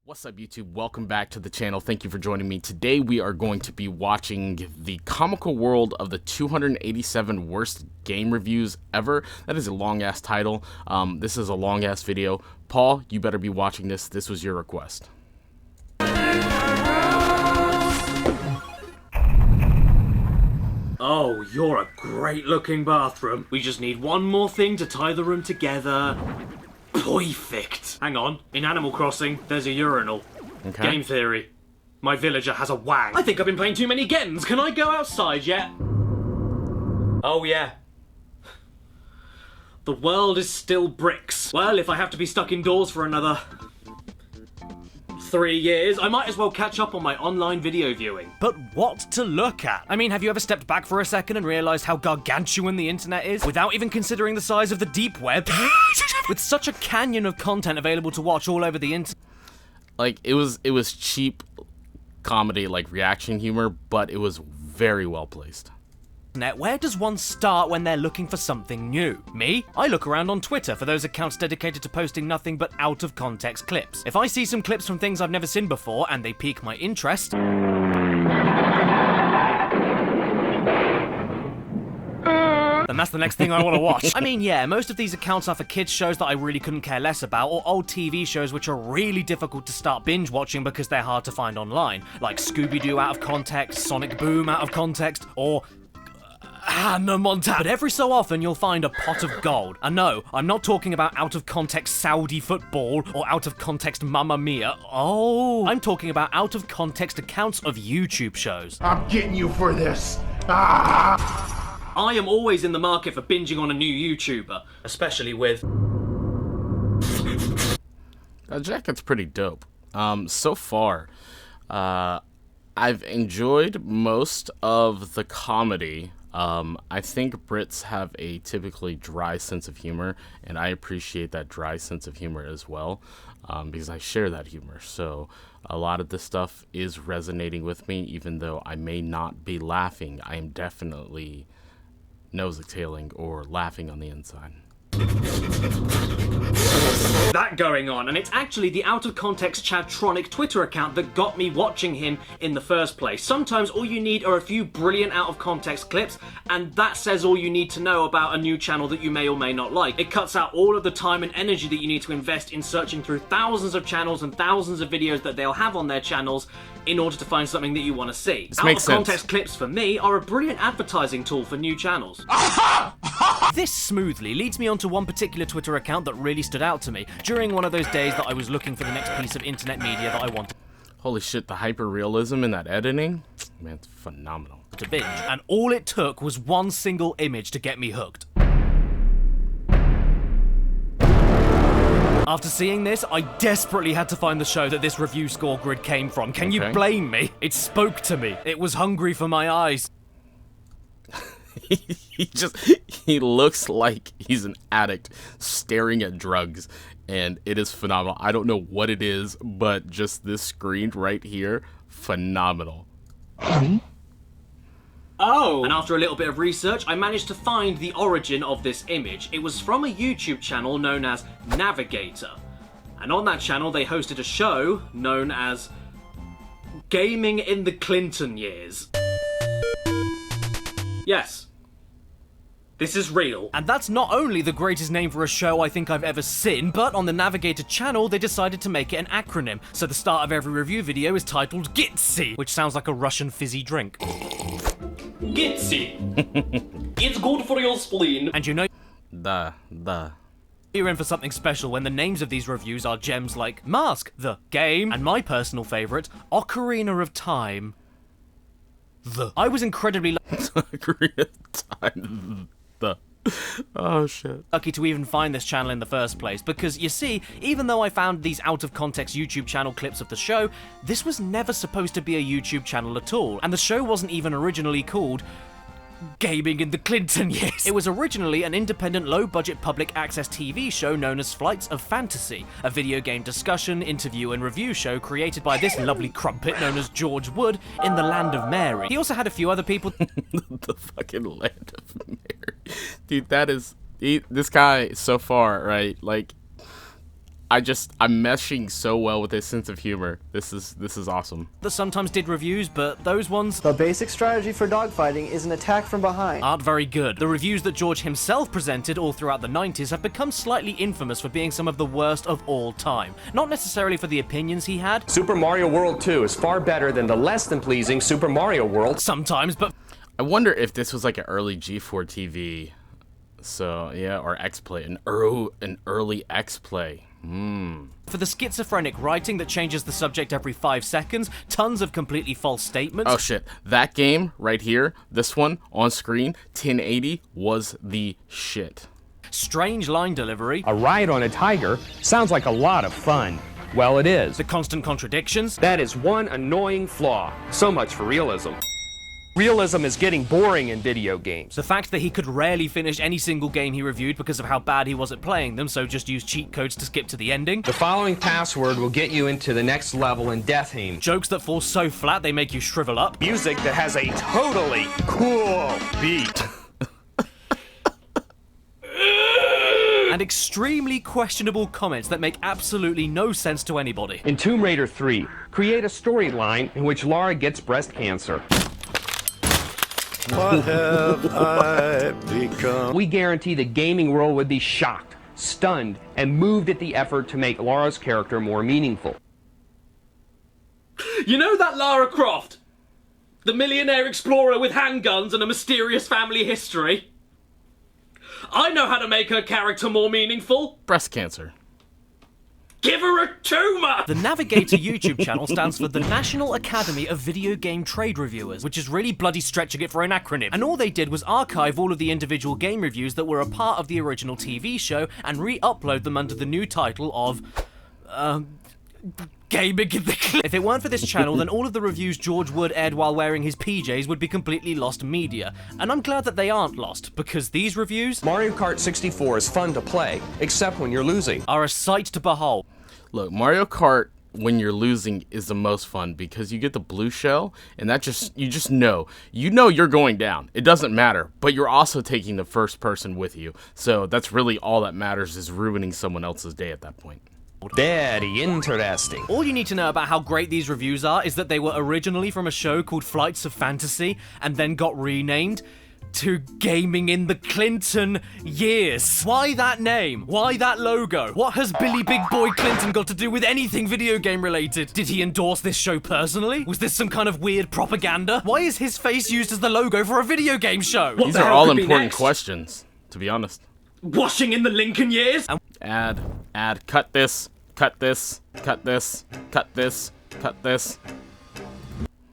What's up, YouTube? Welcome back to the channel. Thank you for joining me. Today we are going to be watching the comical world of the 287 worst game reviews ever. That is a long-ass title. This is a long-ass video. Paul, you better be watching this. This was your request. Oh, you're a great-looking bathroom. We just need one more thing to tie the room together. Perfect. Hang on. In Animal Crossing, there's a urinal. Okay. Game theory. My villager has a wang. I think I've been playing too many Gens. Can I go outside yet? Oh, yeah. The world is still bricks. Well, if I have to be stuck indoors for another 3 years, I might as well catch up on my online video viewing. But what to look at? I mean, have you ever stepped back for a second and realized how gargantuan the internet is, without even considering the size of the deep web? With such a canyon of content available to watch all over the internet. Like, it was cheap comedy, like reaction humor, but it was very well placed. Where does one start when they're looking for something new? Me? I look around on Twitter for those accounts dedicated to posting nothing but out-of-context clips. If I see some clips from things I've never seen before and they pique my interest, then that's the next thing I want to watch. I mean, yeah, most of these accounts are for kids shows that I really couldn't care less about, or old TV shows which are really difficult to start binge watching because they're hard to find online, like Scooby-Doo out of context, Sonic Boom out of context, or Hannah Montana. But every so often you'll find a pot of gold. And no, I'm not talking about out-of-context Saudi football or out-of-context Mamma Mia. Oh, I'm talking about out-of-context accounts of YouTube shows. I'm getting you for this. Ah! I am always in the market for binging on a new YouTuber, especially with... That jacket's pretty dope. So far, I've enjoyed most of the comedy. I think Brits have a typically dry sense of humor, and I appreciate that dry sense of humor as well, because I share that humor. So a lot of this stuff is resonating with me, even though I may not be laughing. I am definitely nose-exhaling or laughing on the inside. That going on, and it's actually the out-of-context Chadtronic Twitter account that got me watching him in the first place. Sometimes all you need are a few brilliant out-of-context clips, and that says all you need to know about a new channel that you may or may not like. It cuts out all of the time and energy that you need to invest in searching through thousands of channels and thousands of videos that they'll have on their channels in order to find something that you want to see. Out-of-context clips, for me, are a brilliant advertising tool for new channels. This smoothly leads me onto one particular Twitter account that really stood out to me during one of those days that I was looking for the next piece of internet media that I wanted. Holy shit, the hyper-realism in that editing? Man, it's phenomenal. To binge, and all it took was one single image to get me hooked. After seeing this, I desperately had to find the show that this review score grid came from. Can you blame me? It spoke to me. It was hungry for my eyes. He looks like he's an addict staring at drugs, and it is phenomenal. I don't know what it is, but just this screen right here, phenomenal. Oh! And after a little bit of research, I managed to find the origin of this image. It was from a YouTube channel known as Navigator. And on that channel, they hosted a show known as Gaming in the Clinton Years. Yes. This is real. And that's not only the greatest name for a show I think I've ever seen, but on the Navigator channel, they decided to make it an acronym. So the start of every review video is titled GITSY, which sounds like a Russian fizzy drink. GITSY. It's good for your spleen. And you know... The. You're in for something special when the names of these reviews are gems like Mask, The Game, and my personal favourite, Ocarina of Time. I was incredibly Oh shit. lucky to even find this channel in the first place, because you see, even though I found these out-of-context YouTube channel clips of the show, this was never supposed to be a YouTube channel at all, and the show wasn't even originally called Gaming in the Clinton Years. It was originally an independent, low-budget public access TV show known as Flights of Fantasy, a video game discussion, interview, and review show created by this lovely crumpet known as George Wood in the Land of Mary. He also had a few other people. The fucking Land of Mary. Dude, that is... this guy, so far, right, like... I'm meshing so well with his sense of humor. This is awesome. That sometimes did reviews, but those ones The basic strategy for dogfighting is an attack from behind. aren't very good. The reviews that George himself presented all throughout the 90s have become slightly infamous for being some of the worst of all time. Not necessarily for the opinions he had, Super Mario World 2 is far better than the less than pleasing Super Mario World. sometimes, but I wonder if this was like an early G4 TV. So yeah, or X-Play, an early X-Play. for the schizophrenic writing that changes the subject every 5 seconds, tons of completely false statements. Oh shit, that game right here, this one on screen, 1080 was the shit. Strange line delivery, A ride on a tiger sounds like a lot of fun. Well, it is. the constant contradictions, That is one annoying flaw. So much for realism. Realism is getting boring in video games. the fact that he could rarely finish any single game he reviewed because of how bad he was at playing them, so just used cheat codes to skip to the ending. The following password will get you into the next level in Deathheim. Jokes that fall so flat they make you shrivel up. Music that has a totally cool beat. And extremely questionable comments that make absolutely no sense to anybody. In Tomb Raider 3, create a storyline in which Lara gets breast cancer. What have I become? We guarantee the gaming world would be shocked, stunned, and moved at the effort to make Lara's character more meaningful. You know that Lara Croft? The millionaire explorer with handguns and a mysterious family history? I know how to make her character more meaningful. Breast cancer. Give her a tumour! The Navigator YouTube channel stands for the National Academy of Video Game Trade Reviewers, which is really bloody stretching it for an acronym. And all they did was archive all of the individual game reviews that were a part of the original TV show and re-upload them under the new title of, Gaming in the Clip. If it weren't for this channel, then all of the reviews George Wood aired while wearing his PJs would be completely lost media. And I'm glad that they aren't lost, because these reviews Mario Kart 64 is fun to play, except when you're losing. are a sight to behold. Look, Mario Kart when you're losing is the most fun because you get the blue shell and that you just know you're going down. It doesn't matter, but you're also taking the first person with you. So that's really all that matters, is ruining someone else's day at that point. Very interesting. All you need to know about how great these reviews are is that they were originally from a show called Flights of Fantasy and then got renamed to Gaming in the Clinton Years. Why that name? Why that logo? What has Billy Big Boy Clinton got to do with anything video game related? Did he endorse this show personally? Was this some kind of weird propaganda? Why is his face used as the logo for a video game show? What These the are hell all could be important next? questions, to be honest. Washing in the Lincoln years? Add, cut this, cut this, cut this, cut this, cut this.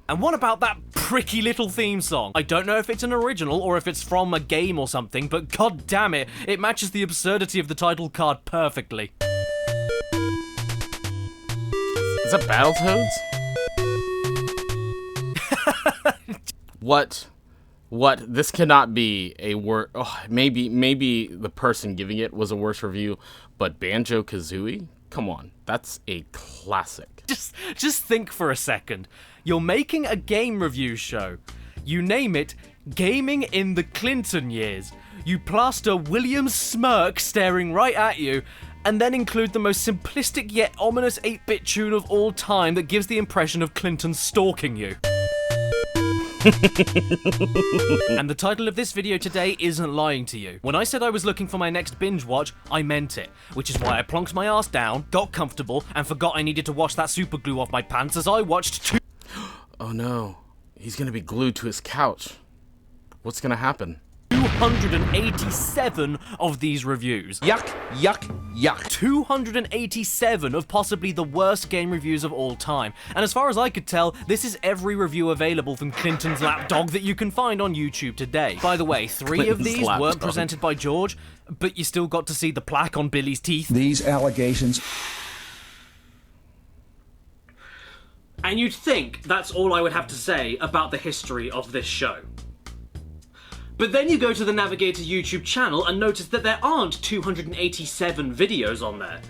And what about that pricky little theme song? I don't know if it's an original or if it's from a game or something, but god damn it, it matches the absurdity of the title card perfectly. Is that Battletoads? What? This cannot be a word. Oh, maybe the person giving it was a worse review, but Banjo-Kazooie? Come on, that's a classic. Just think for a second. You're making a game review show. You name it Gaming in the Clinton Years. You plaster William's smirk staring right at you, and then include the most simplistic yet ominous 8-bit tune of all time that gives the impression of Clinton stalking you. And the title of this video today isn't lying to you. When I said I was looking for my next binge watch, I meant it. Which is why I plonked my ass down, got comfortable, and forgot I needed to wash that super glue off my pants as I watched two... Oh no, he's gonna be glued to his couch. What's gonna happen? 287 of these reviews. Yuck, yuck, yuck. 287 of possibly the worst game reviews of all time. And as far as I could tell, this is every review available from Clinton's lapdog that you can find on YouTube today. By the way, 3 of Clinton's these weren't lapdog. presented by George, but you still got to see the plaque on Billy's teeth. These allegations. And you'd think that's all I would have to say about the history of this show. But then you go to the Navigator YouTube channel and notice that there aren't 287 videos on there.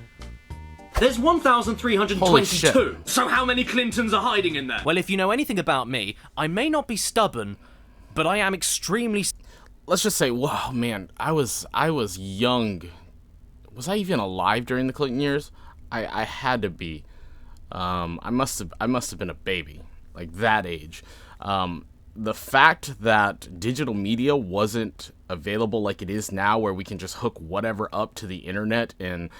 There's Holy 1,322. shit. So how many Clintons are hiding in there? Well, if you know anything about me, I may not be stubborn, but I am extremely... Let's just say, wow, man, I was young. Was I even alive during the Clinton years? I had to be. I must have been a baby, like that age. The fact that digital media wasn't available like it is now, where we can just hook whatever up to the internet and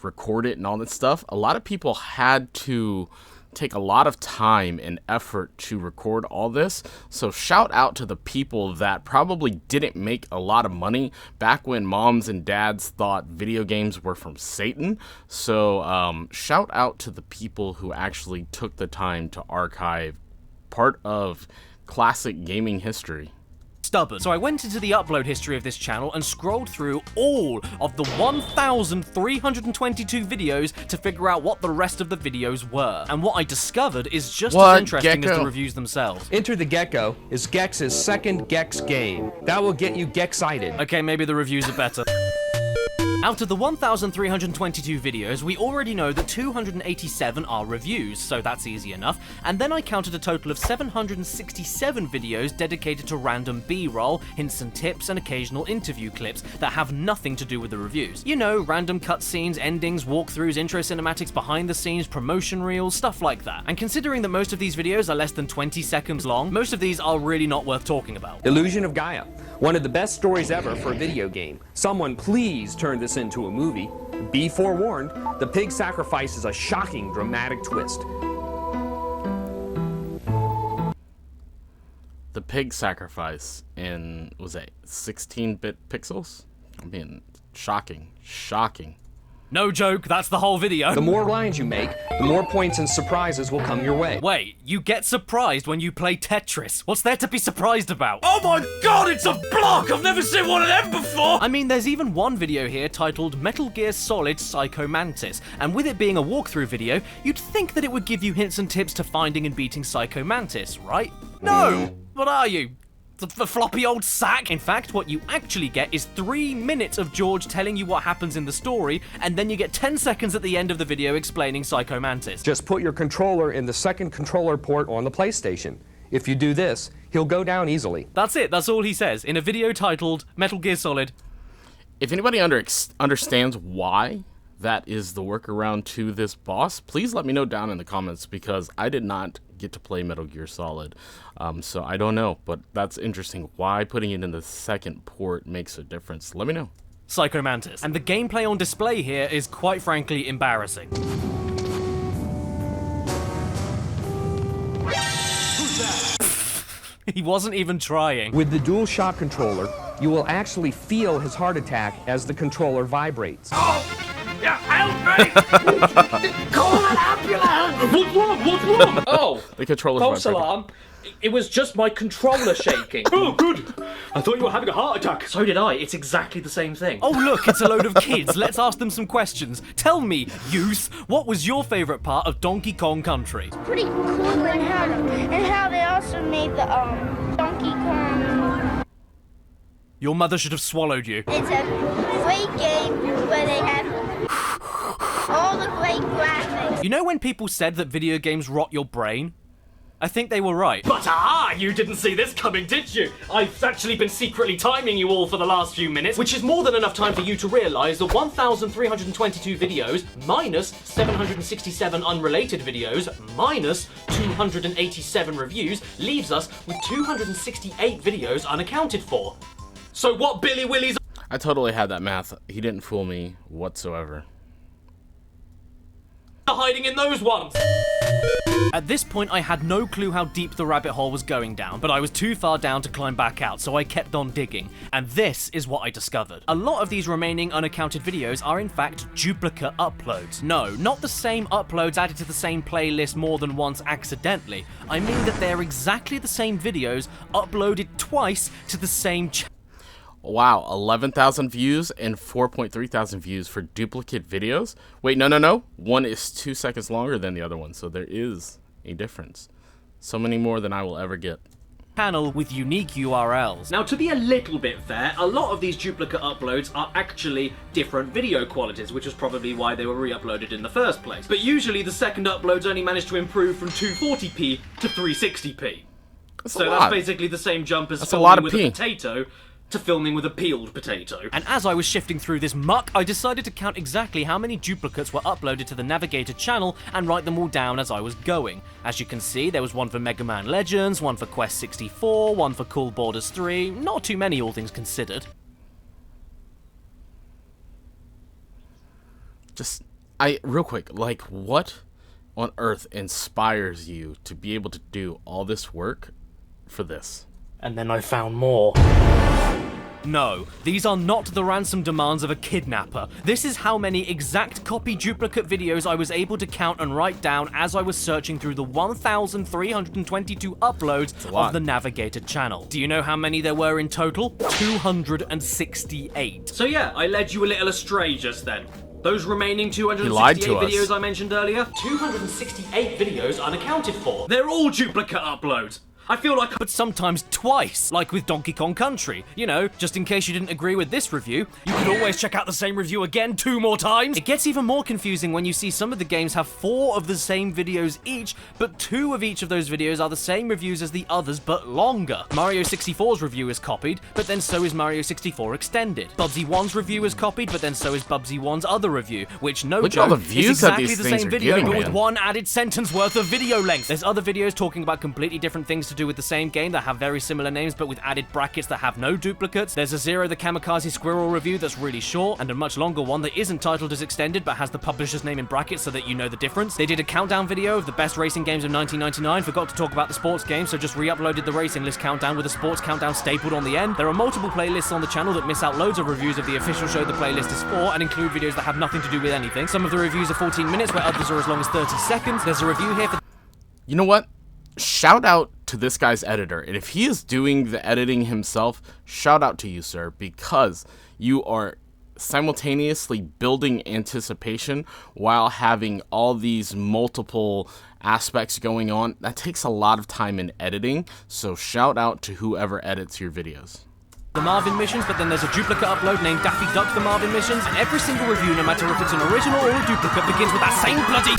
record it and all that stuff, a lot of people had to take a lot of time and effort to record all this. So shout out to the people that probably didn't make a lot of money back when moms and dads thought video games were from Satan. So shout out to the people who actually took the time to archive part of classic gaming history. Stubborn. So I went into the upload history of this channel and scrolled through all of the 1,322 videos to figure out what the rest of the videos were. And what I discovered is just as interesting as the reviews themselves. Enter the Gecko is Gex's second Gex game. That will get you Gexited. Okay, maybe the reviews are better. Out of the 1,322 videos, we already know that 287 are reviews, so that's easy enough, and then I counted a total of 767 videos dedicated to random B-roll, hints and tips, and occasional interview clips that have nothing to do with the reviews. You know, random cutscenes, endings, walkthroughs, intro cinematics, behind the scenes, promotion reels, stuff like that. And considering that most of these videos are less than 20 seconds long, most of these are really not worth talking about. Illusion of Gaia. One of the best stories ever for a video game. Someone please turn this into a movie. Be forewarned, the pig sacrifice is a shocking, dramatic twist. The pig sacrifice in, was it 16-bit pixels? I mean, shocking. No joke, that's the whole video. The more lines you make, the more points and surprises will come your way. Wait, you get surprised when you play Tetris. What's there to be surprised about? Oh my god, it's a block! I've never seen one of them before! I mean, there's even one video here titled Metal Gear Solid Psycho Mantis, and with it being a walkthrough video, you'd think that it would give you hints and tips to finding and beating Psycho Mantis, right? No! What are you? The floppy old sack? In fact, what you actually get is 3 minutes of George telling you what happens in the story, and then you get 10 seconds at the end of the video explaining Psycho Mantis. Just put your controller in the second controller port on the PlayStation. If you do this, he'll go down easily. That's it, that's all he says, in a video titled Metal Gear Solid. If anybody understands why that is the workaround to this boss, please let me know down in the comments, because I did not get to play Metal Gear Solid, so I don't know, but that's interesting. Why putting it in the second port makes a difference, let me know. Psycho Mantis. And the gameplay on display here is quite frankly embarrassing. He wasn't even trying. With the DualShock controller, you will actually feel his heart attack as the controller vibrates. Oh! Yeah, help me! Call an ambulance! What's wrong? What's wrong? Oh, the controller's false alarm. It was just my controller shaking. Oh, good. I thought you were having a heart attack. So did I. It's exactly the same thing. Oh, look, it's a load of kids. Let's ask them some questions. Tell me, youth, what was your favourite part of Donkey Kong Country? Pretty cool and how they also made the Donkey Kong. Your mother should have swallowed you. It's a great game where they have all the great graphics. You know when people said that video games rot your brain? I think they were right. But you didn't see this coming, did you? I've actually been secretly timing you all for the last few minutes, which is more than enough time for you to realise that 1,322 videos, minus 767 unrelated videos, minus 287 reviews, leaves us with 268 videos unaccounted for. So what Billy Willie's... I totally had that math. He didn't fool me whatsoever. hiding in those ones. At this point, I had no clue how deep the rabbit hole was going down, but I was too far down to climb back out, so I kept on digging. And this is what I discovered. A lot of these remaining unaccounted videos are in fact duplicate uploads. No, not the same uploads added to the same playlist more than once accidentally. I mean that they're exactly the same videos uploaded twice to the same channel. Wow, 11,000 views and 4.3 thousand views for duplicate videos? Wait, no. One is 2 seconds longer than the other one, so there is a difference. So many more than I will ever get. Channel with unique URLs. Now, to be a little bit fair, a lot of these duplicate uploads are actually different video qualities, which is probably why they were re-uploaded in the first place. But usually the second uploads only manage to improve from 240p to 360p. That's so that's basically the same jump as filming with a potato to filming with a peeled potato. And as I was shifting through this muck, I decided to count exactly how many duplicates were uploaded to the Navigator channel and write them all down as I was going. As you can see, there was one for Mega Man Legends, one for Quest 64, one for Cool Borders 3, not too many all things considered. Real quick, like, what on earth inspires you to be able to do all this work for this? And then I found more. No, these are not the ransom demands of a kidnapper. This is how many exact copy duplicate videos I was able to count and write down as I was searching through the 1,322 uploads of the Navigator channel. Do you know how many there were in total? 268. So yeah, I led you a little astray just then. Those remaining 268 videos I mentioned earlier, 268 videos unaccounted for. They're all duplicate uploads. I feel like... But sometimes twice, like with Donkey Kong Country. You know, just in case you didn't agree with this review, you could always check out the same review again 2 more times. It gets even more confusing when you see some of the games have 4 of the same videos each, but 2 of each of those videos are the same reviews as the others, but longer. Mario 64's review is copied, but then so is Mario 64 Extended. Bubsy 1's review is copied, but then so is Bubsy 1's other review, which, no joke, is exactly the same video, but with 1 added sentence worth of video length. There's other videos talking about completely different things to do with the same game that have very similar names but with added brackets that have no duplicates. There's a Zero the Kamikaze Squirrel review that's really short, and a much longer one that isn't titled as Extended but has the publisher's name in brackets so that you know the difference. They did a countdown video of the best racing games of 1999, forgot to talk about the sports games, so just re-uploaded the racing list countdown with a sports countdown stapled on the end. There are multiple playlists on the channel that miss out loads of reviews of the official show the playlist is for and include videos that have nothing to do with anything. Some of the reviews are 14 minutes where others are as long as 30 seconds. There's a review here for... You know what? Shout out to this guy's editor, and if he is doing the editing himself, shout out to you, sir, because you are simultaneously building anticipation while having all these multiple aspects going on. That takes a lot of time in editing, so shout out to whoever edits your videos. The Marvin missions, but then there's a duplicate upload named Daffy Duck the Marvin missions, and every single review, no matter if it's an original or a duplicate, begins with that same bloody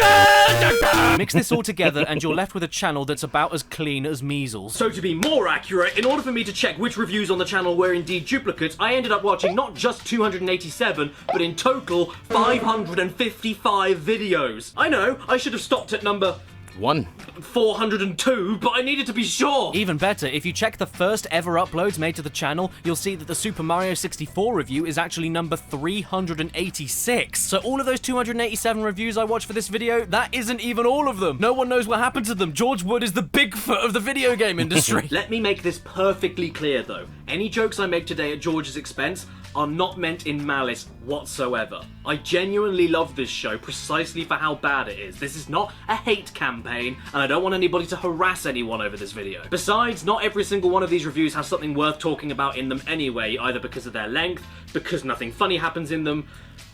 Mix this all together and you're left with a channel that's about as clean as measles. So to be more accurate, in order for me to check which reviews on the channel were indeed duplicates, I ended up watching not just 287, but in total 555 videos. I know, I should have stopped at number 402, but I needed to be sure. Even better, if you check the first ever uploads made to the channel, you'll see that the Super Mario 64 review is actually number 386. So all of those 287 reviews I watched for this video, that isn't even all of them. No one knows what happened to them. George Wood is the Bigfoot of the video game industry. Let me make this perfectly clear though. Any jokes I make today at George's expense are not meant in malice whatsoever. I genuinely love this show precisely for how bad it is. This is not a hate campaign, and I don't want anybody to harass anyone over this video. Besides, not every single one of these reviews has something worth talking about in them anyway, either because of their length, because nothing funny happens in them,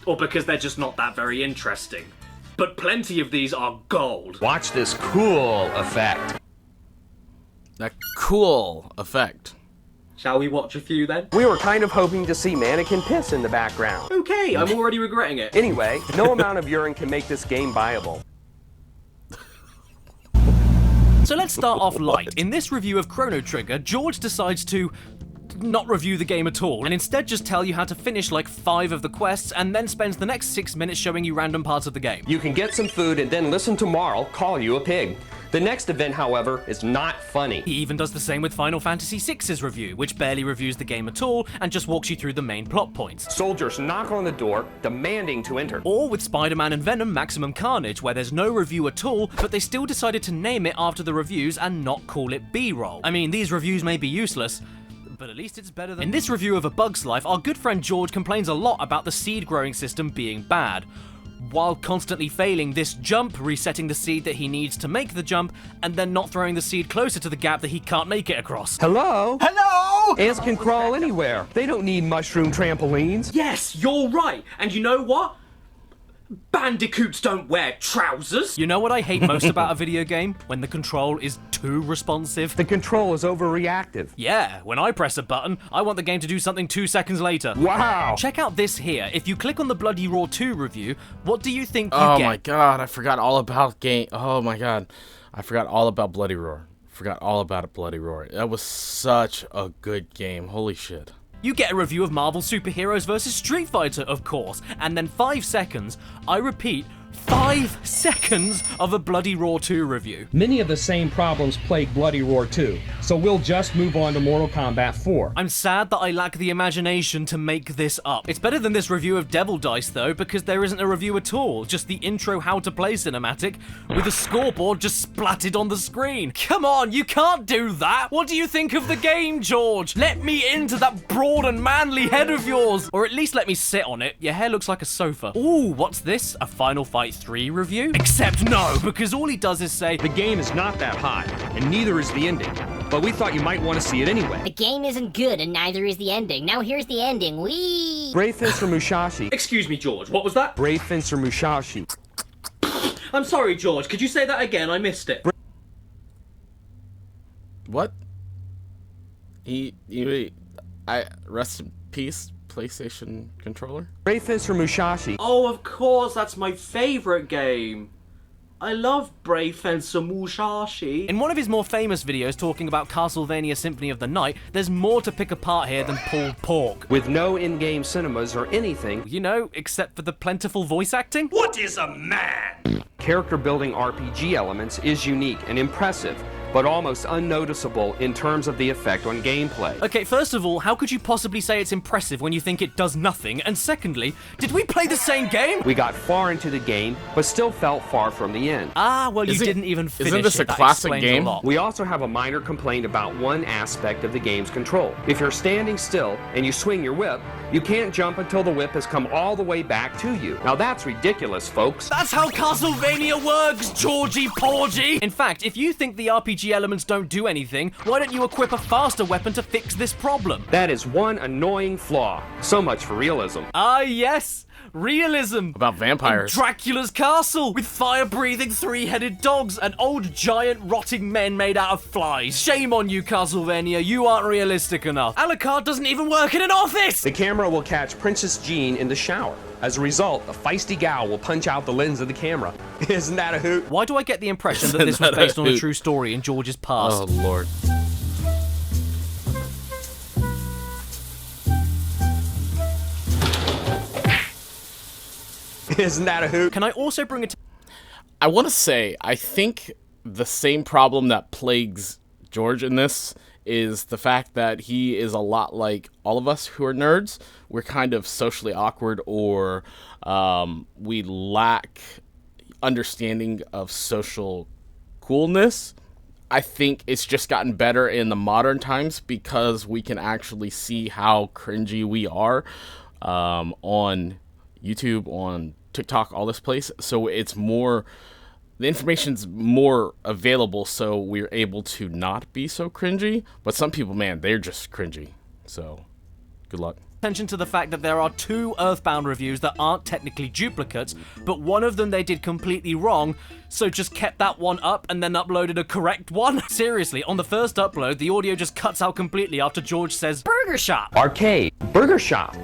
or because they're just not that very interesting. But plenty of these are gold. Watch this cool effect. That cool effect. Shall we watch a few then? We were kind of hoping to see mannequin piss in the background. Okay, I'm already regretting it. Anyway, no amount of urine can make this game viable. So let's start off light. In this review of Chrono Trigger, George decides to not review the game at all, and instead just tell you how to finish like 5 of the quests, and then spends the next 6 minutes showing you random parts of the game. You can get some food and then listen to Marl call you a pig. The next event, however, is not funny. He even does the same with Final Fantasy VI's review, which barely reviews the game at all, and just walks you through the main plot points. Soldiers knock on the door, demanding to enter. Or with Spider-Man and Venom Maximum Carnage, where there's no review at all, but they still decided to name it after the reviews and not call it B-roll. I mean, these reviews may be useless, but at least it's better than... In this review of A Bug's Life, our good friend George complains a lot about the seed growing system being bad, while constantly failing this jump, resetting the seed that he needs to make the jump, and then not throwing the seed closer to the gap that he can't make it across. Hello? Hello? Ants can crawl anywhere. They don't need mushroom trampolines. Yes, you're right. And you know what? Bandicoots don't wear trousers. You know what I hate most about a video game? When the control is too responsive. The control is overreactive. Yeah, when I press a button, I want the game to do something 2 seconds later. Wow! Check out this here. If you click on the Bloody Roar 2 review, what do you think you Oh get? my god, I forgot all about game. Oh my god, I forgot all about Bloody Roar. Forgot all about it, Bloody Roar. That was such a good game. Holy shit. You get a review of Marvel Superheroes vs. Street Fighter, of course, and then 5 seconds, I repeat, 5 seconds of a Bloody Roar 2 review. Many of the same problems plague Bloody Roar 2, so we'll just move on to Mortal Kombat 4. I'm sad that I lack the imagination to make this up. It's better than this review of Devil Dice, though, because there isn't a review at all, just the intro how to play cinematic, with a scoreboard just splatted on the screen. Come on, you can't do that! What do you think of the game, George? Let me into that broad and manly head of yours! Or at least let me sit on it. Your hair looks like a sofa. Ooh, what's this? A Final Fight 3 review? Except no, because all he does is say, The game is not that hot, and neither is the ending. But we thought you might want to see it anyway. The game isn't good, and neither is the ending. Now here's the ending. Whee! Brave Fencer Musashi. Excuse me, George, what was that? Brave Fencer Musashi. I'm sorry, George, could you say that again? I missed it. What? I rest in peace, PlayStation controller. Brave Fencer Musashi. Oh, of course, that's my favorite game. I love Brave Fencer Musashi. in one of his more famous videos talking about Castlevania Symphony of the Night, there's more to pick apart here than pulled pork. With no in-game cinemas or anything. You know, except for the plentiful voice acting? What is a man? Character building RPG elements is unique and impressive, but almost unnoticeable in terms of the effect on gameplay. Okay, first of all, how could you possibly say it's impressive when you think it does nothing? And secondly, did we play the same game? We got far into the game, but still felt far from the end. Ah, well, Isn't- you didn't even finish isn't this it. a That classic explains game? a lot. We also have a minor complaint about one aspect of the game's control. If you're standing still and you swing your whip, you can't jump until the whip has come all the way back to you. Now that's ridiculous, folks. That's how Castlevania works, Georgie Porgy! In fact, if you think the RPG elements don't do anything, why don't you equip a faster weapon to fix this problem? That is one annoying flaw. So much for realism. Ah, yes! Realism! About vampires. Dracula's castle with fire-breathing three-headed dogs and old giant rotting men made out of flies. Shame on you, Castlevania. You aren't realistic enough. Alucard doesn't even work in an office! The camera will catch Princess Jean in the shower. As a result, the feisty gal will punch out the lens of the camera. Isn't that a hoot? Why do I get the impression that this was Isn't that based a on a hoot? true story in George's past? Oh, Lord. Isn't that a hoot? Can I also bring it? I want to say, I think the same problem that plagues George in this is the fact that he is a lot like all of us who are nerds. We're kind of socially awkward, or we lack understanding of social coolness. I think it's just gotten better in the modern times because we can actually see how cringy we are on YouTube, on TikTok, all this place. So it's more, the information's more available, so we're able to not be so cringy. But some people, man, they're just cringy. So good luck. Attention to the fact that there are 2 Earthbound reviews that aren't technically duplicates, but one of them they did completely wrong, so just kept that one up and then uploaded a correct one. Seriously, on the first upload, the audio just cuts out completely after George says, Burger Shop! Arcade. Burger Shop.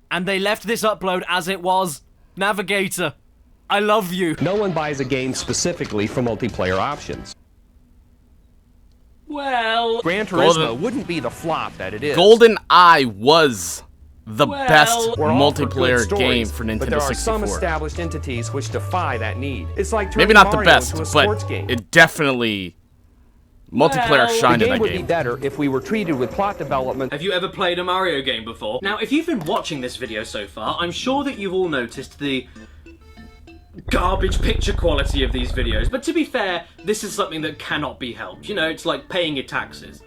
And they left this upload as it was. Navigator, I love you. No one buys a game specifically for multiplayer options. Well, Gran Turismo Golden- wouldn't be the flop that it is. Golden Eye was the Well, best We're all for good multiplayer stories, game for Nintendo but there are 64. some established entities which defy that need. It's like turning Maybe not the Mario best, into a sports but game. it definitely multiplayer Well, shined The in game that would game. be better if we were treated with plot development. have you ever played a Mario game before? Now, if you've been watching this video so far, I'm sure that you've all noticed the garbage picture quality of these videos. But to be fair, this is something that cannot be helped. You know, it's like paying your taxes.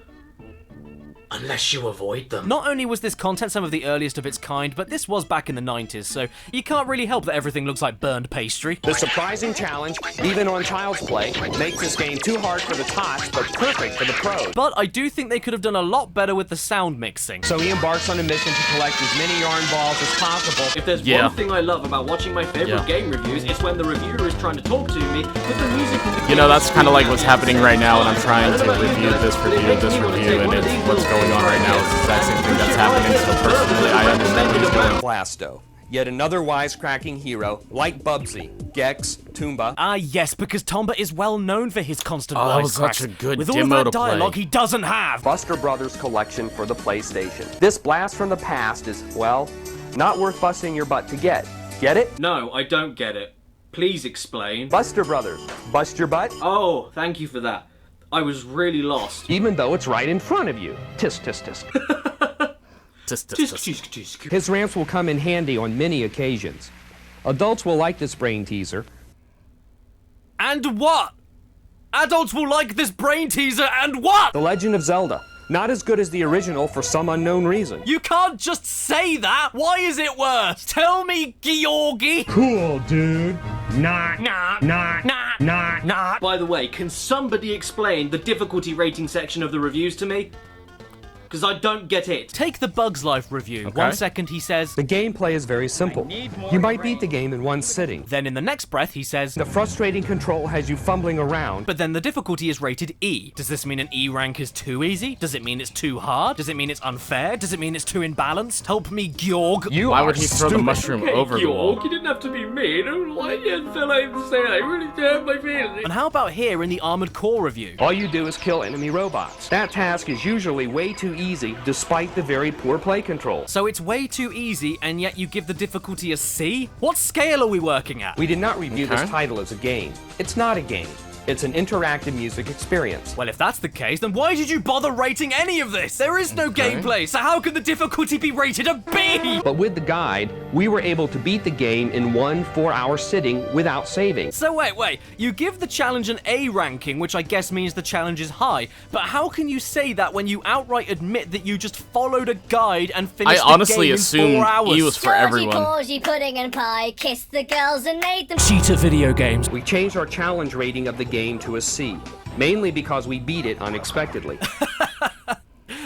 Unless you avoid them. Not only was this content some of the earliest of its kind, but this was back in the 90s, so you can't really help that everything looks like burned pastry. The surprising challenge, even on Child's Play, makes this game too hard for the tots, but perfect for the pros. But I do think they could have done a lot better with the sound mixing. So he embarks on a mission to collect as many yarn balls as possible. If there's Yeah. one thing I love about watching my favorite Yeah. game reviews, it's when the reviewer is trying to talk to me with the music of the You know, game that's kind of like screaming what's at me. happening right now when I'm trying I don't to know about you review guys, this but it review, makes this me wanna review, take and one of it's these what's little going on right now. It's the exact same thing that's happening, so personally, I understand what he's doing. Blasto. Yet another wisecracking hero, like Bubsy, Gex, Toomba. Ah, yes, because Tomba is well known for his constant Oh, wisecracks. that was such a good with all demo that to play. dialogue he doesn't have. Buster Brothers collection for the PlayStation. This blast from the past is, well, not worth busting your butt to get. Get it? No, I don't get it. Please explain. Buster Brothers. Bust your butt? Oh, thank you for that. I was really lost. Even though it's right in front of you. Tisk, tisk, tisk. Tisk, tisk, Tisk, tisk. tisk, tisk. His rants will come in handy on many occasions. Adults will like this brain teaser. And what? Adults will like this brain teaser and what? The Legend of Zelda. Not as good as the original for some unknown reason. You can't just say that. Why is it worse? Tell me, Georgie. Cool, dude. Nah. By the way, can somebody explain the difficulty rating section of the reviews to me? Because I don't get it. Take the Bugs Life review. Okay. 1 second he says, The gameplay is very simple. You might beat the game in one sitting. then in the next breath he says, The frustrating control has you fumbling around. but then the difficulty is rated E. Does this mean an E rank is too easy? Does it mean it's too hard? Does it mean it's unfair? Does it mean it's too imbalanced? Help me, Georg. You Why are would he throw the stupid. mushroom over the wall? You didn't have to be mean. I don't like it. I feel like to say I really hurt my feelings. And how about here in the Armored Core review? All you do is kill enemy robots. That task is usually way too easy, despite the very poor play control. So it's way too easy, and yet you give the difficulty a C? What scale are we working at? We did not review this Okay. title as a game. It's not a game. It's an interactive music experience. Well, if that's the case, then why did you bother rating any of this? There is no Okay. gameplay, so how can the difficulty be rated a B? But with the guide, we were able to beat the game in 1 4-hour sitting without saving. So wait, you give the challenge an A ranking, which I guess means the challenge is high, but how can you say that when you outright admit that you just followed a guide and finished I honestly the game assumed in 4 hours? E was for Georgie, everyone. Porgy, pudding and pie kissed the girls and made them. Cheater video games. We changed our challenge rating of the game to a C, mainly because we beat it unexpectedly.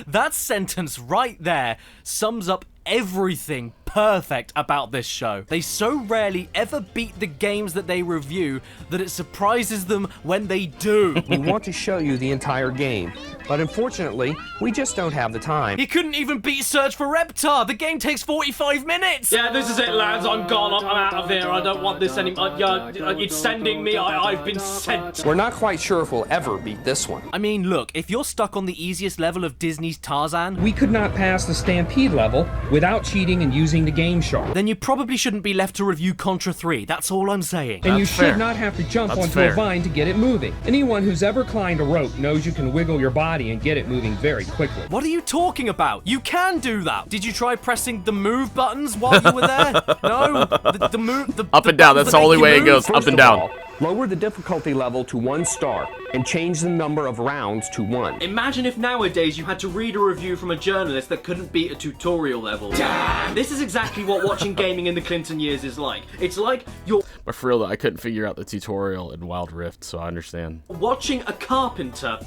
That sentence right there sums up everything perfect about this show. They so rarely ever beat the games that they review that it surprises them when they do. We want to show you the entire game, but unfortunately, we just don't have the time. He couldn't even beat Search for Reptar. The game takes 45 minutes. Yeah, this is it, lads. I'm gone. I'm out of here. I don't want this anymore. It's sending me. I've been sent. We're not quite sure if we'll ever beat this one. I mean, look, if you're stuck on the easiest level of Disney's Tarzan, We could not pass the Stampede level without cheating and using the Game Shark. then you probably shouldn't be left to review Contra 3. That's all I'm saying. And you That's fair. should not have to jump That's onto fair. a vine to get it moving. Anyone who's ever climbed a rope knows you can wiggle your body and get it moving very quickly. What are you talking about? You can do that. Did you try pressing the move buttons while you were there? No? The move... The, Up and down, that's the only way it goes. Up First and of down. all, lower the difficulty level to 1 star and change the number of rounds to 1. Imagine if nowadays you had to read a review from a journalist that couldn't beat a tutorial level. Damn! This is exactly what watching gaming in the Clinton years is like. It's like you're But for real though, I couldn't figure out the tutorial in Wild Rift, so I understand. watching a carpenter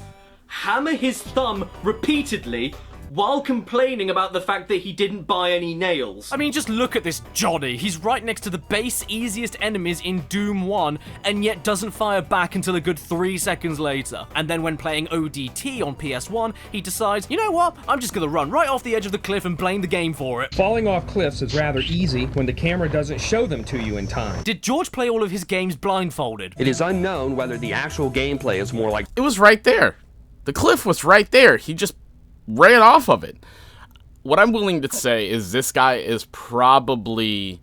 hammer his thumb repeatedly while complaining about the fact that he didn't buy any nails. I mean, just look at this Johnny. He's right next to the base easiest enemies in Doom 1, and yet doesn't fire back until a good 3 seconds later. And then when playing ODT on PS1, he decides, you know what, I'm just gonna run right off the edge of the cliff and blame the game for it. Falling off cliffs is rather easy when the camera doesn't show them to you in time. Did George play all of his games blindfolded? It is unknown whether the actual gameplay is more like It was right there. The cliff was right there. He just ran off of it. What I'm willing to say is this guy is probably...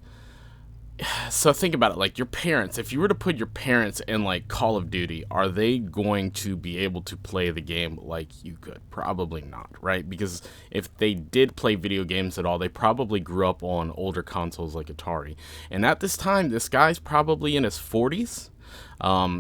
So think about it, like your parents, if you were to put your parents in like Call of Duty, are they going to be able to play the game like you could? Probably not, right? Because if they did play video games at all, they probably grew up on older consoles like Atari. And at this time, this guy's probably in his 40s.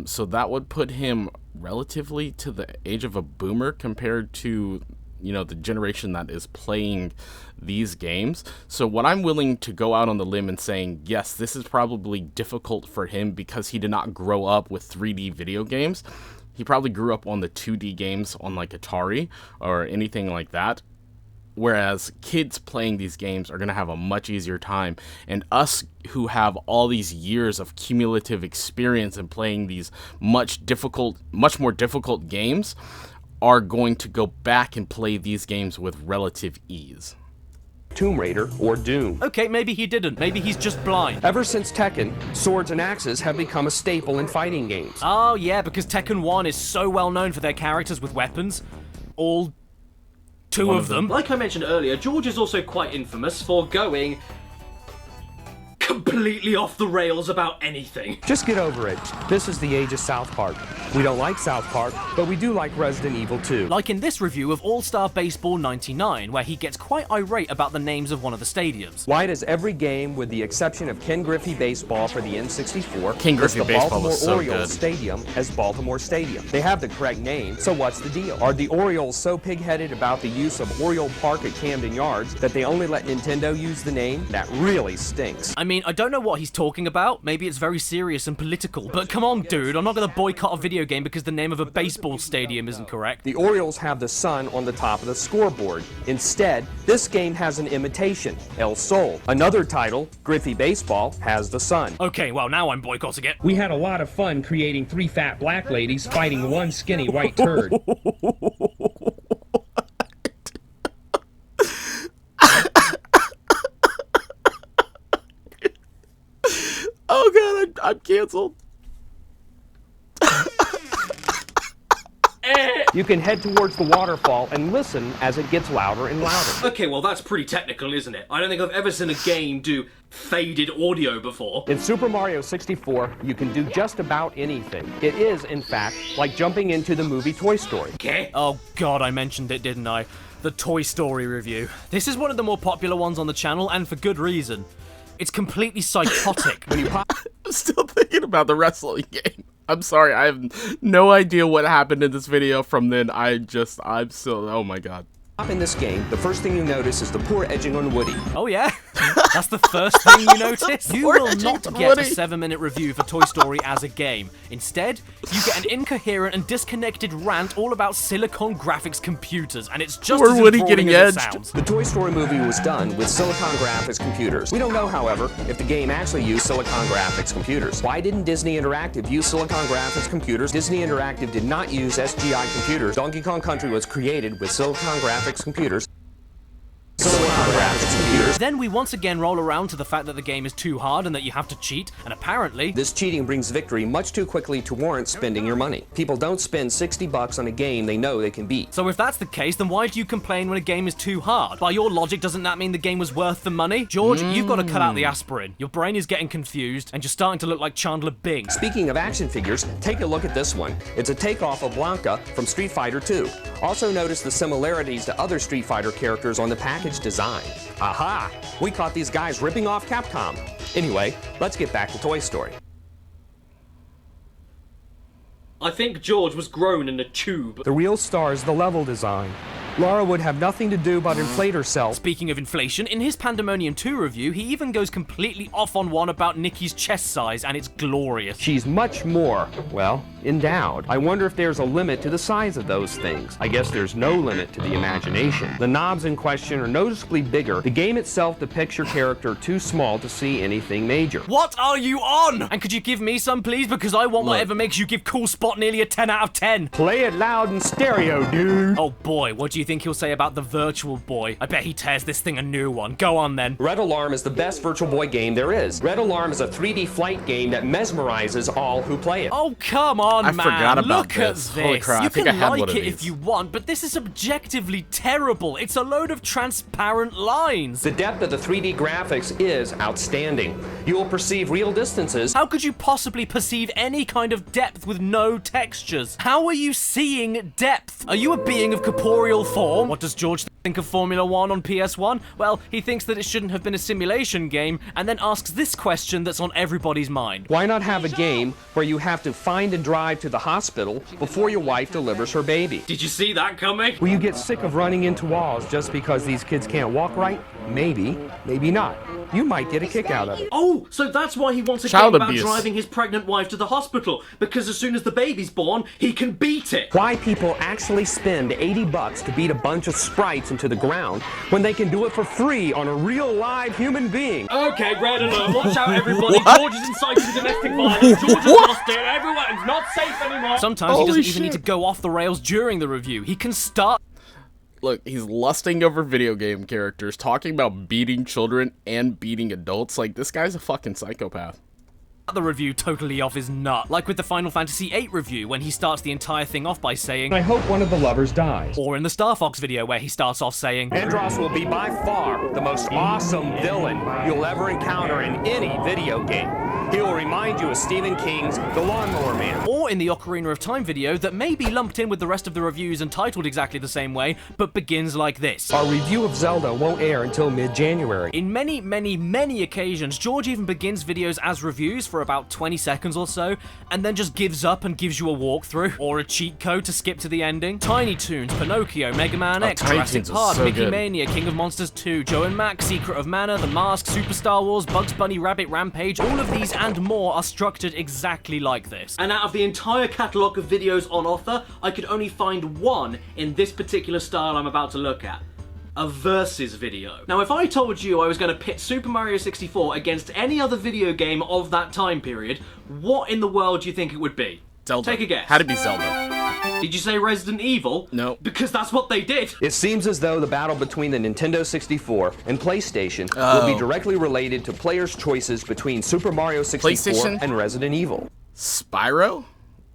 So that would put him relatively to the age of a boomer compared to, you know, the generation that is playing these games. So what I'm willing to go out on the limb and saying, yes, this is probably difficult for him because he did not grow up with 3D video games. He probably grew up on the 2D games on like Atari or anything like that. Whereas kids playing these games are going to have a much easier time. And us who have all these years of cumulative experience in playing these much more difficult games are going to go back and play these games with relative ease. Tomb Raider, or Doom. Okay, maybe he didn't. Maybe he's just blind. Ever since Tekken, swords and axes have become a staple in fighting games. Oh, yeah, because Tekken 1 is so well known for their characters with weapons. All two of them. Like I mentioned earlier, George is also quite infamous for going completely off the rails about anything. Just get over it. This is the age of South Park. We don't like South Park, but we do like Resident Evil 2. Like in this review of All-Star Baseball 99, where he gets quite irate about the names of one of the stadiums. Why does every game, with the exception of Ken Griffey Baseball for the N64, Ken Griffey list the Baseball Baltimore was so Orioles good. Stadium as Baltimore Stadium? They have the correct name, so what's the deal? Are the Orioles so pig-headed about the use of Oriole Park at Camden Yards that they only let Nintendo use the name? That really stinks. I mean, I don't know what he's talking about. Maybe it's very serious and political, but come on, dude, I'm not gonna boycott a video game because the name of a baseball stadium isn't correct. The Orioles have the sun on the top of the scoreboard. Instead, this game has an imitation, El Sol. Another title, Griffey Baseball, has the sun. Okay, well, now I'm boycotting it. We had a lot of fun creating 3 fat black ladies fighting 1 skinny white turd. Oh god, I'm canceled. You can head towards the waterfall and listen as it gets louder and louder. Okay, well that's pretty technical, isn't it? I don't think I've ever seen a game do faded audio before. In Super Mario 64, you can do just about anything. It is, in fact, like jumping into the movie Toy Story. Okay. Oh god, I mentioned it, didn't I? The Toy Story review. This is one of the more popular ones on the channel, and for good reason. It's completely psychotic. When you pop I'm still thinking about the wrestling game. I'm sorry, I have no idea what happened in this video from then. I'm still, oh my god. in this game, the first thing you notice is the poor edging on Woody. Oh yeah? That's the first thing you notice? You will not get a 7-minute review for Toy Story as a game. Instead, you get an incoherent and disconnected rant all about Silicon Graphics computers, and it's just as Woody enthralling getting as it edged. sounds. The Toy Story movie was done with Silicon Graphics computers. We don't know, however, if the game actually used Silicon Graphics computers. Why didn't Disney Interactive use Silicon Graphics computers? Disney Interactive did not use SGI computers. Donkey Kong Country was created with Silicon Graphics computers. Then we once again roll around to the fact that the game is too hard and that you have to cheat, and apparently this cheating brings victory much too quickly to warrant spending your money. People don't spend $60 on a game they know they can beat. So if that's the case, then why do you complain when a game is too hard? By your logic, doesn't that mean the game was worth the money? George, you've got to cut out the aspirin. Your brain is getting confused, and you're starting to look like Chandler Bing. Speaking of action figures, take a look at this one. It's a takeoff of Blanca from Street Fighter 2. Also notice the similarities to other Street Fighter characters on the package design. Aha! We caught these guys ripping off Capcom. Anyway, let's get back to Toy Story. I think George was grown in a tube. The real star is the level design. Laura would have nothing to do but inflate herself. Speaking of inflation, in his Pandemonium 2 review, he even goes completely off on one about Nikki's chest size, and it's glorious. She's much more, well, endowed. I wonder if there's a limit to the size of those things. I guess there's no limit to the imagination. The knobs in question are noticeably bigger. The game itself depicts your character too small to see anything major. What are you on? And could you give me some, please? Because I want whatever makes you give Cool Spot nearly a 10 out of 10. Play it loud and stereo, dude. Oh boy, what do you think he'll say about the Virtual Boy? I bet he tears this thing a new one. Go on then. Red Alarm is the best Virtual Boy game there is. Red Alarm is a 3D flight game that mesmerizes all who play it. Oh, come on, man. I forgot about Look this. at this. Holy crap, You I think can I had like one of it these. if you want, but this is objectively terrible. It's a load of transparent lines. The depth of the 3D graphics is outstanding. You will perceive real distances. How could you possibly perceive any kind of depth with no textures? How are you seeing depth? Are you a being of corporeal form? What does George think of Formula 1 on PS1? Well, he thinks that it shouldn't have been a simulation game, and then asks this question that's on everybody's mind. Why not have a game where you have to find and drive to the hospital before your wife delivers her baby? Did you see that coming? Will you get sick of running into walls just because these kids can't walk right? Maybe, maybe not. You might get a kick out of it. Oh, so that's why he wants a Child game about abuse. driving his pregnant wife to the hospital, because as soon as the baby's born, he can beat it. Why people actually spend $80 to beat a bunch of sprites into the ground when they can do it for free on a real live human being? Okay, Red Alert, watch out everybody. George is inciting domestic violence. George has lost it. Everyone's not safe anymore. Sometimes he Holy doesn't even need to go off the rails during the review. He can start Look, he's lusting over video game characters, talking about beating children and beating adults. Like, this guy's a fucking psychopath. The review totally off his nut, like with the Final Fantasy VIII review when he starts the entire thing off by saying, I hope one of the lovers dies. Or in the Star Fox video where he starts off saying, Andross will be by far the most awesome villain you'll ever encounter in any video game. He will remind you of Stephen King's The Lawnmower Man. Or in the Ocarina of Time video that may be lumped in with the rest of the reviews and titled exactly the same way, but begins like this. Our review of Zelda won't air until mid-January. In many, many, many occasions, George even begins videos as reviews for about 20 seconds or so, and then just gives up and gives you a walkthrough, or a cheat code to skip to the ending. Tiny Toons, Pinocchio, Mega Man X, Jurassic Park, Mickey Mania, King of Monsters 2, Joe and Max, Secret of Mana, The Mask, Super Star Wars, Bugs Bunny, Rabbit Rampage, all of these and more are structured exactly like this. And out of the entire catalogue of videos on offer, I could only find one in this particular style I'm about to look at. A versus video. Now, if I told you I was going to pit Super Mario 64 against any other video game of that time period, what in the world do you think it would be? Zelda. Take a guess. Had to be Zelda. Did you say Resident Evil? No. Because that's what they did. It seems as though the battle between the Nintendo 64 and PlayStation will be directly related to players' choices between Super Mario 64 and Resident Evil. Spyro,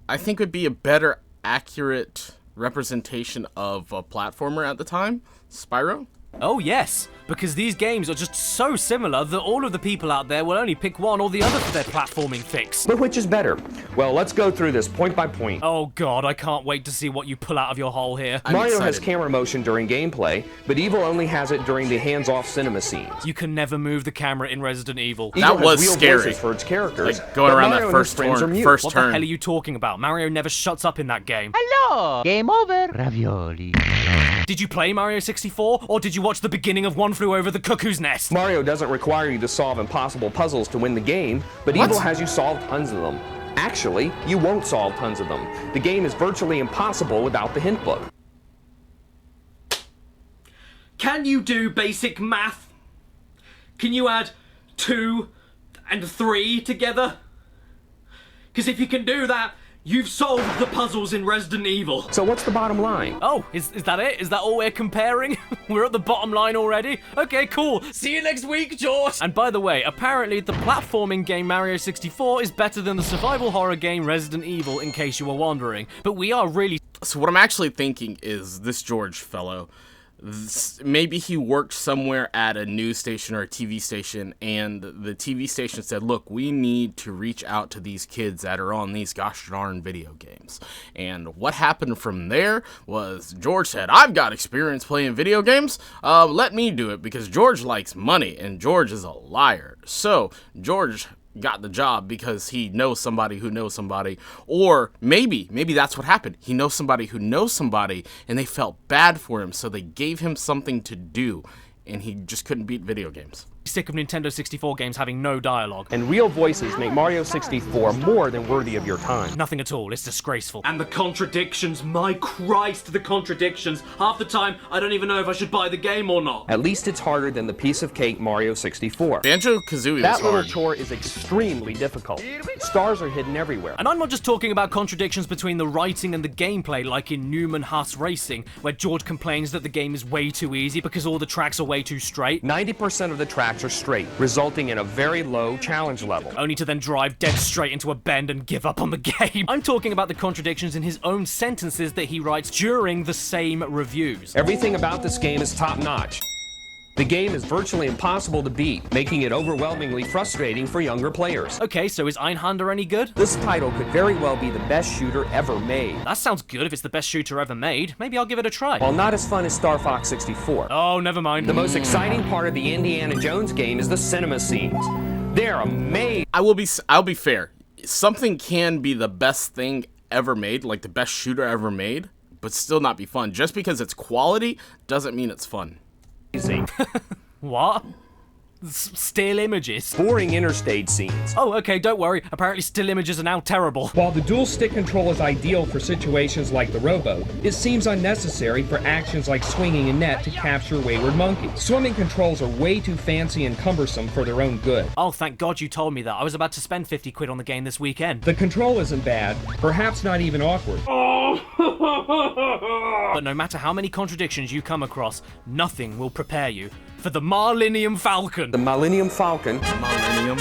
I think, would be a better accurate representation of a platformer at the time. Spyro? Oh yes, because these games are just so similar that all of the people out there will only pick one or the other for their platforming fix. But which is better? Well, let's go through this point by point. Oh god, I can't wait to see what you pull out of your hole here. Mario has camera motion during gameplay, but Evil only has it during the hands-off cinema scenes. You can never move the camera in Resident Evil. That was scary. For its characters, like going around that first turn. What the hell are you talking about? Mario never shuts up in that game. Hello! Game over. Ravioli. Did you play Mario 64, or did you watch the beginning of One Flew Over the Cuckoo's Nest? Mario doesn't require you to solve impossible puzzles to win the game, but Evil has you solve tons of them. Actually, you won't solve tons of them. The game is virtually impossible without the hint book. Can you do basic math? Can you add 2 and 3 together? Because if you can do that, you've solved the puzzles in Resident Evil. So what's the bottom line? Oh, is that it? Is that all we're comparing? We're at the bottom line already? Okay, cool. See you next week, George! And by the way, apparently the platforming game Mario 64 is better than the survival horror game Resident Evil, in case you were wondering. But we are really... So what I'm actually thinking is this George fellow, maybe he worked somewhere at a news station or a TV station, and the TV station said, look, we need to reach out to these kids that are on these gosh darn video games. And what happened from there was George said, I've got experience playing video games, let me do it, because George likes money, and George is a liar. So George got the job because he knows somebody who knows somebody, or maybe that's what happened. He knows somebody who knows somebody, and they felt bad for him, so they gave him something to do, and he just couldn't beat video games. Sick of Nintendo 64 games having no dialogue. And real voices make Mario 64 more than worthy of your time. Nothing at all, it's disgraceful. And the contradictions, my Christ, the contradictions. Half the time, I don't even know if I should buy the game or not. At least it's harder than the piece of cake Mario 64. Banjo-Kazooie That little chore is extremely difficult. Stars are hidden everywhere. And I'm not just talking about contradictions between the writing and the gameplay, like in Newman Haas Racing, where George complains that the game is way too easy because all the tracks are way too straight. 90% of the tracks are straight, resulting in a very low challenge level. Only to then drive dead straight into a bend and give up on the game. I'm talking about the contradictions in his own sentences that he writes during the same reviews. Everything about this game is top-notch. The game is virtually impossible to beat, making it overwhelmingly frustrating for younger players. Okay, so is Einhander any good? This title could very well be the best shooter ever made. That sounds good if it's the best shooter ever made. Maybe I'll give it a try. While not as fun as Star Fox 64. Oh, never mind. The most exciting part of the Indiana Jones game is the cinema scenes. They're amazing. I'll be fair. Something can be the best thing ever made, like the best shooter ever made, but still not be fun. Just because it's quality doesn't mean it's fun. What? Still images? Boring interstate scenes. Oh, okay, don't worry. Apparently still images are now terrible. While the dual stick control is ideal for situations like the rowboat, it seems unnecessary for actions like swinging a net to capture wayward monkeys. Swimming controls are way too fancy and cumbersome for their own good. Oh, thank God you told me that. I was about to spend 50 quid on the game this weekend. The control isn't bad, perhaps not even awkward. But no matter how many contradictions you come across, nothing will prepare you for the Millennium Falcon. The Millennium Falcon. Millennium.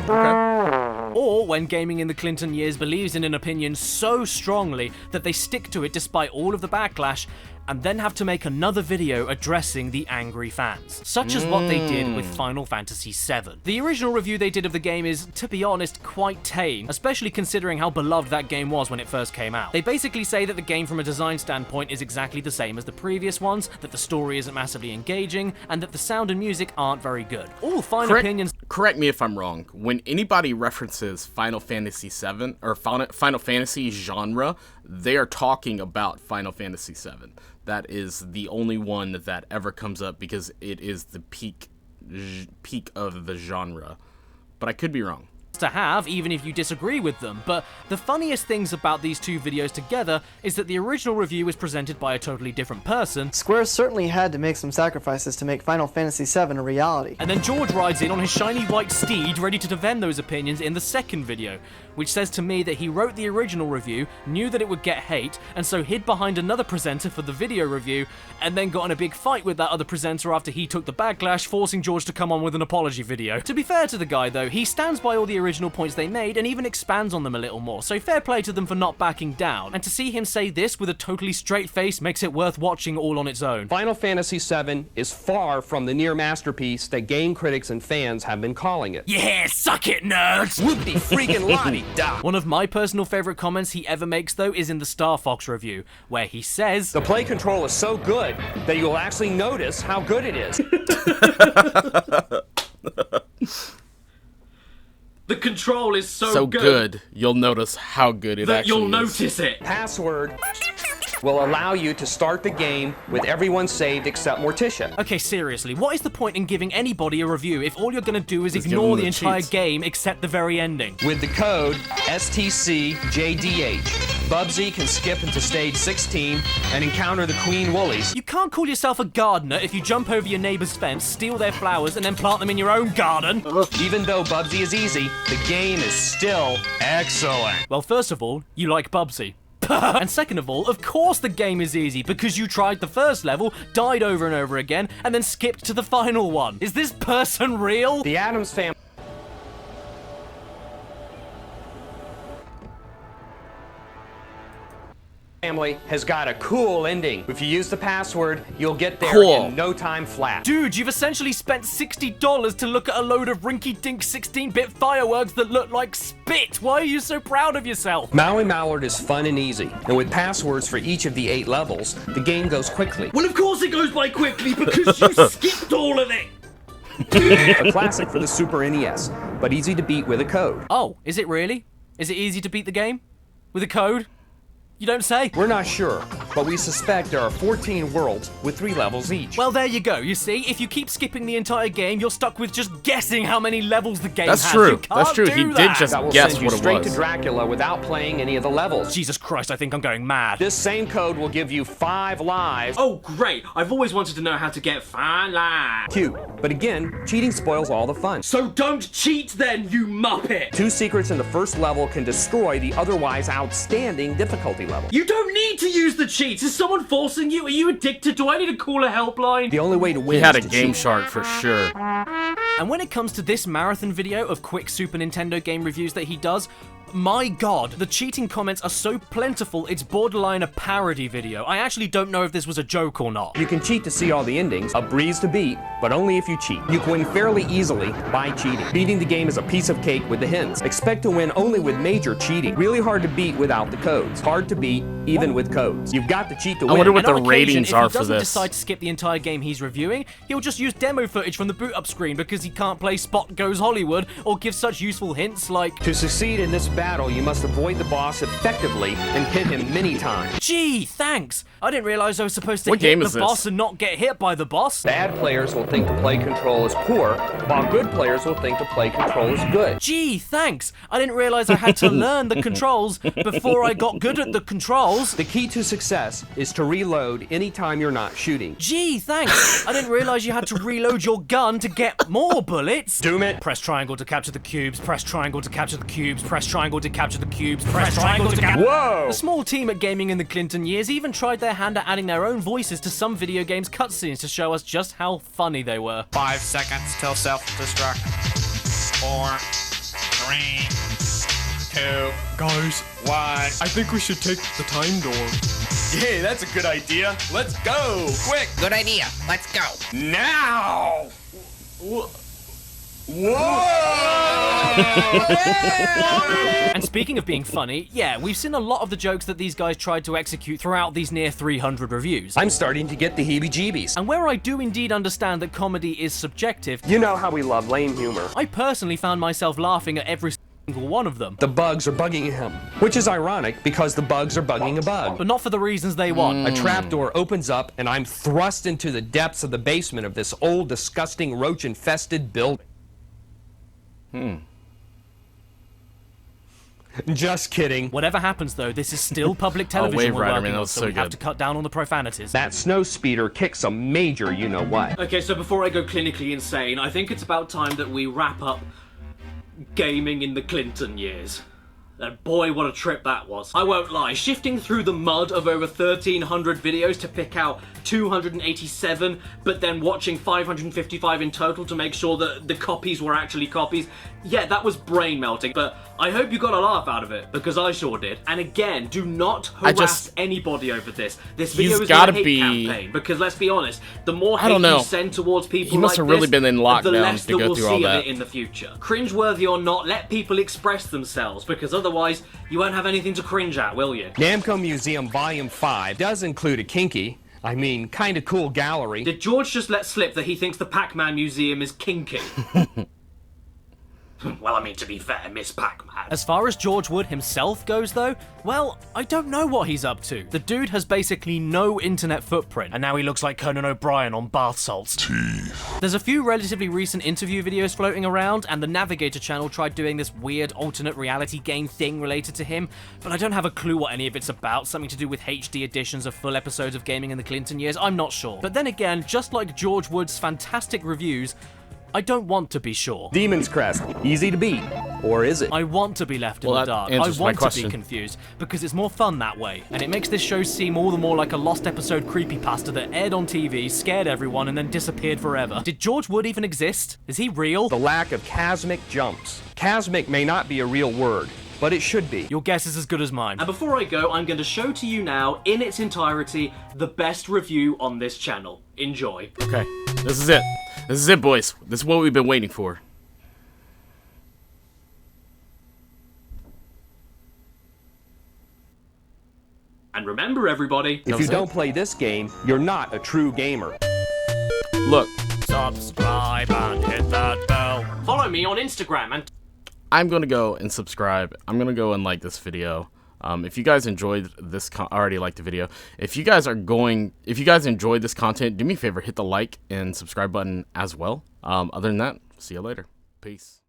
Okay. Or when gaming in the Clinton years believes in an opinion so strongly that they stick to it despite all of the backlash, and then have to make another video addressing the angry fans, such as what they did with Final Fantasy VII. The original review they did of the game is, to be honest, quite tame, especially considering how beloved that game was when it first came out. They basically say that the game from a design standpoint is exactly the same as the previous ones, that the story isn't massively engaging, and that the sound and music aren't very good. All fine opinions. Correct me if I'm wrong. When anybody references Final Fantasy VII, or Final Fantasy genre, they are talking about Final Fantasy VII. That is the only one that ever comes up because it is the peak of the genre. But I could be wrong. To have, even if you disagree with them. But the funniest things about these two videos together is that the original review was presented by a totally different person. Square certainly had to make some sacrifices to make Final Fantasy VII a reality. And then George rides in on his shiny white steed ready to defend those opinions in the second video, which says to me that he wrote the original review, knew that it would get hate, and so hid behind another presenter for the video review, and then got in a big fight with that other presenter after he took the backlash, forcing George to come on with an apology video. To be fair to the guy though, he stands by all the original points they made and even expands on them a little more, so fair play to them for not backing down. And to see him say this with a totally straight face makes it worth watching all on its own. Final Fantasy VII is far from the near masterpiece that game critics and fans have been calling it. Yeah, suck it, nerds! Whoopie freaking la-di-da! One of my personal favorite comments he ever makes though is in the Star Fox review, where he says, "The play control is so good that you'll actually notice how good it is." The control is so good, you'll notice how good it actually is. You'll notice it. Password will allow you to start the game with everyone saved except Morticia. Okay, seriously, what is the point in giving anybody a review if all you're gonna do is ignore the entire game except the very ending? With the code STCJDH, Bubsy can skip into stage 16 and encounter the Queen Woolies. You can't call yourself a gardener if you jump over your neighbor's fence, steal their flowers, and then plant them in your own garden. Even though Bubsy is easy, the game is still excellent. Well, first of all, you like Bubsy. And second of all, of course the game is easy, because you tried the first level, died over and over again, and then skipped to the final one. Is this person real? The Addams family has got a cool ending. If you use the password, you'll get there in no time flat. Dude, you've essentially spent $60 to look at a load of rinky-dink 16-bit fireworks that look like spit. Why are you so proud of yourself? Maui Mallard is fun and easy, and with passwords for each of the 8 levels, the game goes quickly. Well, of course it goes by quickly, because you skipped all of it. A classic for the Super NES, but easy to beat with a code. Oh, is it really? Is it easy to beat the game? With a code? You don't say? We're not sure, but we suspect there are 14 worlds with 3 levels each. Well, there you go. You see, if you keep skipping the entire game, you're stuck with just guessing how many levels the game has. That's true. You can't That's true. do He that. did just that will guess send you what it straight was. to Dracula without playing any of the levels. Jesus Christ, I think I'm going mad. This same code will give you 5 lives. Oh, great. I've always wanted to know how to get 5 lives. Cute. But again, cheating spoils all the fun. So don't cheat then, you muppet. 2 secrets in the first level can destroy the otherwise outstanding difficulty level. You don't need to use the cheats. Is someone forcing you? Are you addicted? Do I need to call a helpline? The only way to win He had a is to Game cheat. Shark for sure. And when it comes to this marathon video of quick Super Nintendo game reviews that he does, my god, the cheating comments are so plentiful it's borderline a parody video. I actually don't know if this was a joke or not. You can cheat to see all the endings, a breeze to beat, but only if you cheat. You can win fairly easily by cheating. Beating the game is a piece of cake with the hints. Expect to win only with major cheating. Really hard to beat without the codes. Hard to beat even with codes. You've got to cheat to I win. wonder what And the on occasion, ratings are if he for doesn't this. decide to skip the entire game he's reviewing, he'll just use demo footage from the boot up screen because he can't play Spot Goes Hollywood or give such useful hints like, To succeed in this battle, battle, you must avoid the boss effectively and hit him many times. Gee, thanks! I didn't realize I was supposed to What hit game the is this? boss and not get hit by the boss. Bad players will think to play control is poor, while good players will think to play control is good. Gee, thanks! I didn't realize I had to learn the controls before I got good at the controls. The key to success is to reload anytime you're not shooting. Gee, thanks! I didn't realize you had to reload your gun to get more bullets. Doom it. Press triangle to capture the cubes, press triangle to capture the cubes, press triangle to capture the cubes, press triangle to capture... Whoa! The small team at Gaming in the Clinton years even tried their hand at adding their own voices to some video games cutscenes to show us just how funny they were. 5 seconds till self-destruct. 4, 3, 2, Guys, 1. I think we should take the time door. Yeah, that's a good idea. Let's go. Quick. Good idea. Let's go. Now. And speaking of being funny, yeah, we've seen a lot of the jokes that these guys tried to execute throughout these near 300 reviews. I'm starting to get the heebie-jeebies. And where I do indeed understand that comedy is subjective, You know how we love lame humor. I personally found myself laughing at every single one of them. The bugs are bugging him, which is ironic because the bugs are bugging a bug. But not for the reasons they want. A trapdoor opens up and I'm thrust into the depths of the basement of this old, disgusting, roach-infested building. Just kidding. Whatever happens though, this is still public television Wave we're Rider, working man, that on, was so so we have good. to cut down on the profanities. That snow speeder kicks a major you-know-what. Okay, so before I go clinically insane, I think it's about time that we wrap up Gaming in the Clinton years. And boy, what a trip that was. I won't lie, shifting through the mud of over 1,300 videos to pick out 287, but then watching 555 in total to make sure that the copies were actually copies, yeah, that was brain melting, but I hope you got a laugh out of it, because I sure did. And again, do not harass anybody over this. This video is not a hate campaign, because let's be honest, the more hate you send towards people He must like have really this, been in the lockdown less to that go we'll through all see of that. it in the future. Cringeworthy or not, let people express themselves, because otherwise you won't have anything to cringe at, will you? Namco Museum Volume 5 does include a kinky, kinda cool gallery. Did George just let slip that he thinks the Pac-Man Museum is kinky? Well, I mean, to be fair, Miss Pac-Man. As far as George Wood himself goes though, well, I don't know what he's up to. The dude has basically no internet footprint, and now he looks like Conan O'Brien on bath salts. There's a few relatively recent interview videos floating around, and the Navigator channel tried doing this weird alternate reality game thing related to him, but I don't have a clue what any of it's about, something to do with HD editions of full episodes of Gaming in the Clinton years, I'm not sure. But then again, just like George Wood's fantastic reviews, I don't want to be sure. Demon's Crest, easy to beat. Or is it? I want to be left in the dark. I want to be confused, because it's more fun that way, and it makes this show seem all the more like a lost episode creepypasta that aired on TV, scared everyone, and then disappeared forever. Did George Wood even exist? Is he real? The lack of chasmic jumps. Chasmic may not be a real word, but it should be. Your guess is as good as mine. And before I go, I'm going to show to you now, in its entirety, the best review on this channel. Enjoy. Okay, this is it. This is it, boys. This is what we've been waiting for. And remember, everybody, if you don't play this game, you're not a true gamer. Look. Subscribe and hit that bell. Follow me on Instagram and... I'm going to go and subscribe. I'm going to go and like this video. If you guys enjoyed this, already liked the video. If you guys enjoyed this content, do me a favor, hit the like and subscribe button as well. Other than that, see you later. Peace.